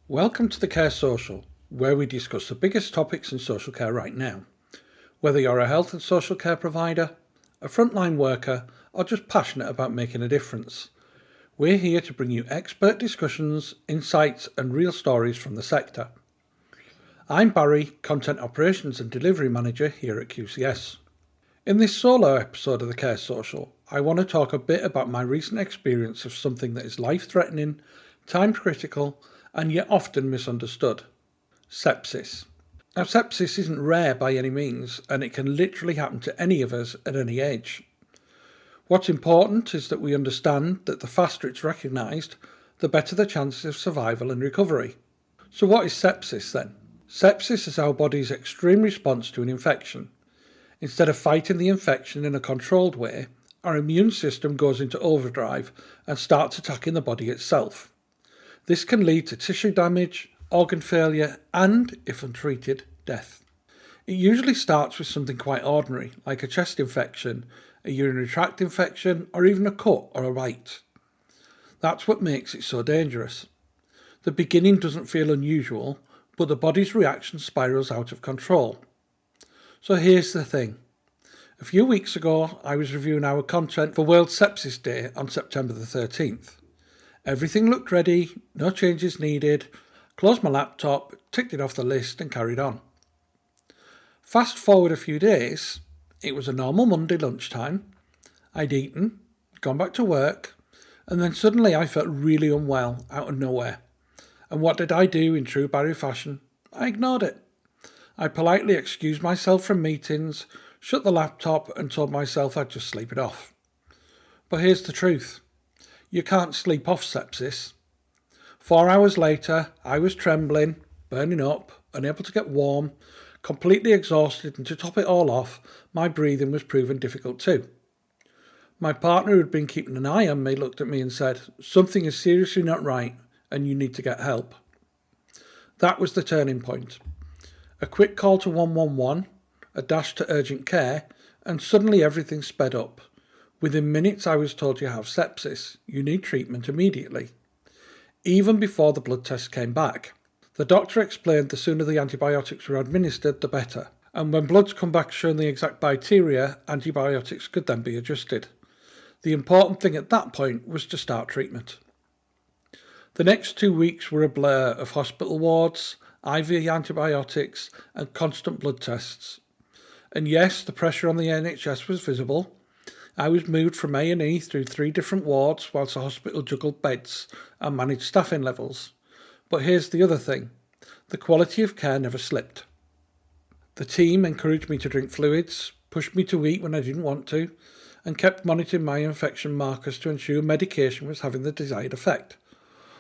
Welcome to the Care Social, where we discuss the biggest topics in social care right now. Whether you're a health and social care provider, a frontline worker, or just passionate about making a difference, we're here to bring you expert discussions, insights, and real stories from the sector. I'm Barry, Content Operations and Delivery Manager here at QCS. In this solo episode of the Care Social, I want to talk a bit about my recent experience of something that is life-threatening, time-critical, and yet often misunderstood. Sepsis. Now, sepsis isn't rare by any means, and it can literally happen to any of us at any age. What's important is that we understand that the faster it's recognised, the better the chances of survival and recovery. So what is sepsis then? Sepsis is our body's extreme response to an infection. Instead of fighting the infection in a controlled way, our immune system goes into overdrive and starts attacking the body itself. This can lead to tissue damage, organ failure, and, if untreated, death. It usually starts with something quite ordinary, like a chest infection, a urinary tract infection, or even a cut or a bite. That's what makes it so dangerous. The beginning doesn't feel unusual, but the body's reaction spirals out of control. So here's the thing. A few weeks ago, I was reviewing our content for World Sepsis Day on September the 13th. Everything looked ready, no changes needed, closed my laptop, ticked it off the list and carried on. Fast forward a few days, it was a normal Monday lunchtime, I'd eaten, gone back to work, and then suddenly I felt really unwell out of nowhere. And what did I do in true Barry fashion? I ignored it. I politely excused myself from meetings, shut the laptop and told myself I'd just sleep it off. But here's the truth. You can't sleep off sepsis. 4 hours later, I was trembling, burning up, unable to get warm, completely exhausted, and to top it all off, my breathing was proving difficult too. My partner, who had been keeping an eye on me, looked at me and said, "Something is seriously not right and you need to get help." That was the turning point. A quick call to 111, a dash to urgent care, and suddenly everything sped up. Within minutes I was told you have sepsis, you need treatment immediately. Even before the blood test came back. The doctor explained the sooner the antibiotics were administered, the better. And when bloods come back showing the exact bacteria, antibiotics could then be adjusted. The important thing at that point was to start treatment. The next 2 weeks were a blur of hospital wards, IV antibiotics, and constant blood tests. And yes, the pressure on the NHS was visible. I was moved from A&E through 3 different wards whilst the hospital juggled beds and managed staffing levels. But here's the other thing. The quality of care never slipped. The team encouraged me to drink fluids, pushed me to eat when I didn't want to, and kept monitoring my infection markers to ensure medication was having the desired effect.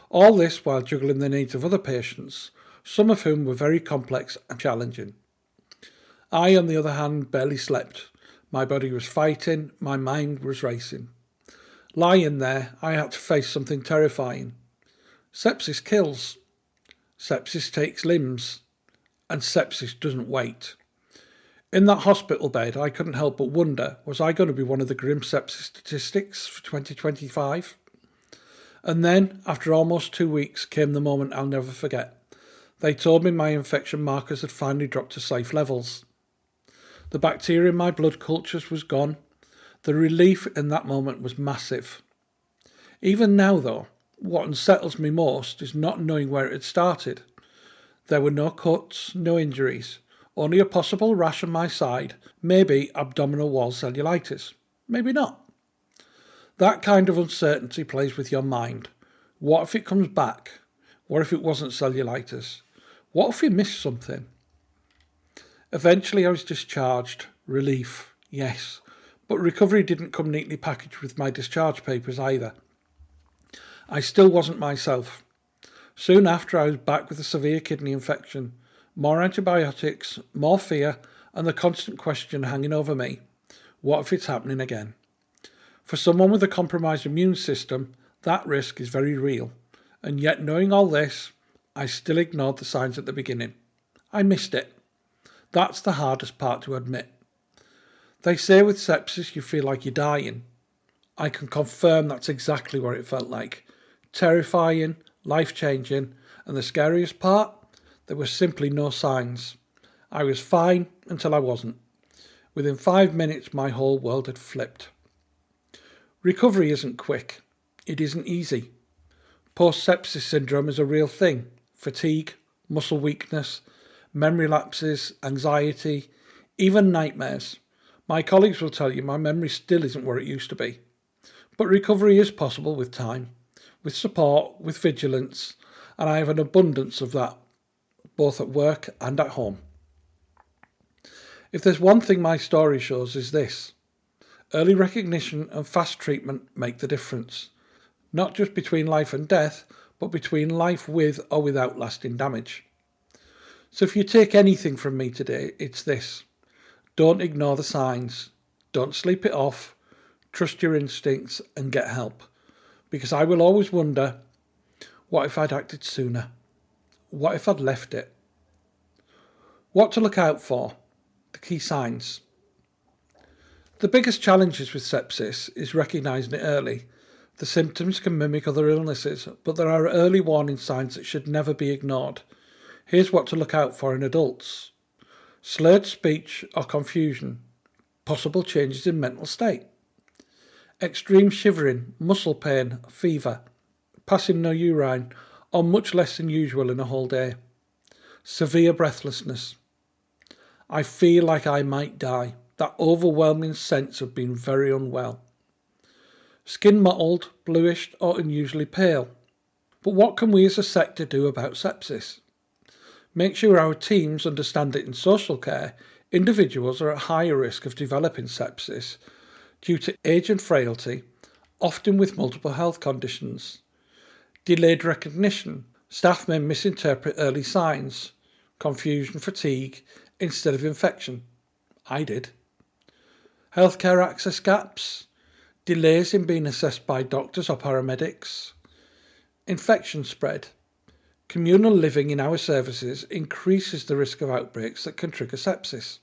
All this while juggling the needs of other patients, some of whom were very complex and challenging. I, on the other hand, barely slept. My body was fighting, my mind was racing. Lying there, I had to face something terrifying. Sepsis kills. Sepsis takes limbs. And sepsis doesn't wait. In that hospital bed, I couldn't help but wonder, was I going to be one of the grim sepsis statistics for 2025? And then, after almost 2 weeks, came the moment I'll never forget. They told me my infection markers had finally dropped to safe levels. The bacteria in my blood cultures was gone. The relief in that moment was massive. Even now, though, what unsettles me most is not knowing where it had started. There were no cuts, no injuries, only a possible rash on my side, maybe abdominal wall cellulitis, maybe not. That kind of uncertainty plays with your mind. What if it comes back? What if it wasn't cellulitis? What if we missed something? Eventually I was discharged. Relief, yes. But recovery didn't come neatly packaged with my discharge papers either. I still wasn't myself. Soon after I was back with a severe kidney infection. More antibiotics, more fear, and the constant question hanging over me. What if it's happening again? For someone with a compromised immune system, that risk is very real. And yet knowing all this, I still ignored the signs at the beginning. I missed it. That's the hardest part to admit. They say with sepsis you feel like you're dying. I can confirm that's exactly what it felt like. Terrifying, life-changing, And the scariest part? There were simply no signs. I was fine until I wasn't. Within 5 minutes, my whole world had flipped. Recovery isn't quick. It isn't easy. Post-sepsis syndrome is a real thing. Fatigue, muscle weakness, memory lapses, anxiety, even nightmares. My colleagues will tell you my memory still isn't where it used to be. But recovery is possible with time, with support, with vigilance, and I have an abundance of that, both at work and at home. If there's one thing my story shows is this: early recognition and fast treatment make the difference, not just between life and death, but between life with or without lasting damage. So if you take anything from me today, it's this: don't ignore the signs, don't sleep it off, trust your instincts and get help. Because I will always wonder, what if I'd acted sooner? What if I'd left it? What to look out for? The key signs. The biggest challenges with sepsis is recognising it early. The symptoms can mimic other illnesses, but there are early warning signs that should never be ignored. Here's what to look out for in adults: slurred speech or confusion, possible changes in mental state, extreme shivering, muscle pain, fever, passing no urine, or much less than usual in a whole day, severe breathlessness. I feel like I might die, that overwhelming sense of being very unwell. Skin mottled, bluish, or unusually pale. But what can we as a sector do about sepsis? Make sure our teams understand that in social care, individuals are at higher risk of developing sepsis due to age and frailty, often with multiple health conditions. Delayed recognition. Staff may misinterpret early signs, confusion, fatigue, instead of infection. I did. Healthcare access gaps. Delays in being assessed by doctors or paramedics. Infection spread. Communal living in our services increases the risk of outbreaks that can trigger sepsis.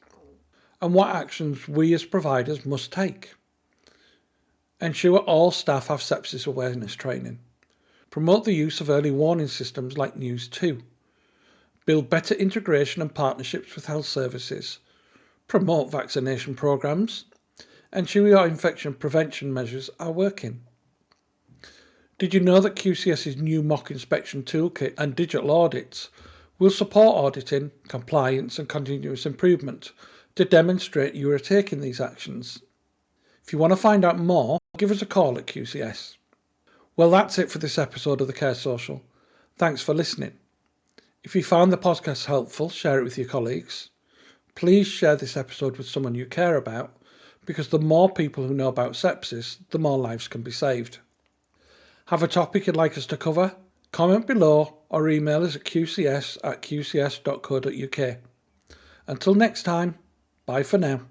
And what actions we as providers must take. Ensure all staff have sepsis awareness training. Promote the use of early warning systems like News 2. Build better integration and partnerships with health services. Promote vaccination programs. Ensure your infection prevention measures are working. Did you know that QCS's new mock inspection toolkit and digital audits will support auditing, compliance and continuous improvement to demonstrate you are taking these actions? If you want to find out more, give us a call at QCS. Well, that's it for this episode of the Care Social. Thanks for listening. If you found the podcast helpful, share it with your colleagues. Please share this episode with someone you care about, because the more people who know about sepsis, the more lives can be saved. Have a topic you'd like us to cover? Comment below or email us at qcs@qcs.co.uk. Until next time, bye for now.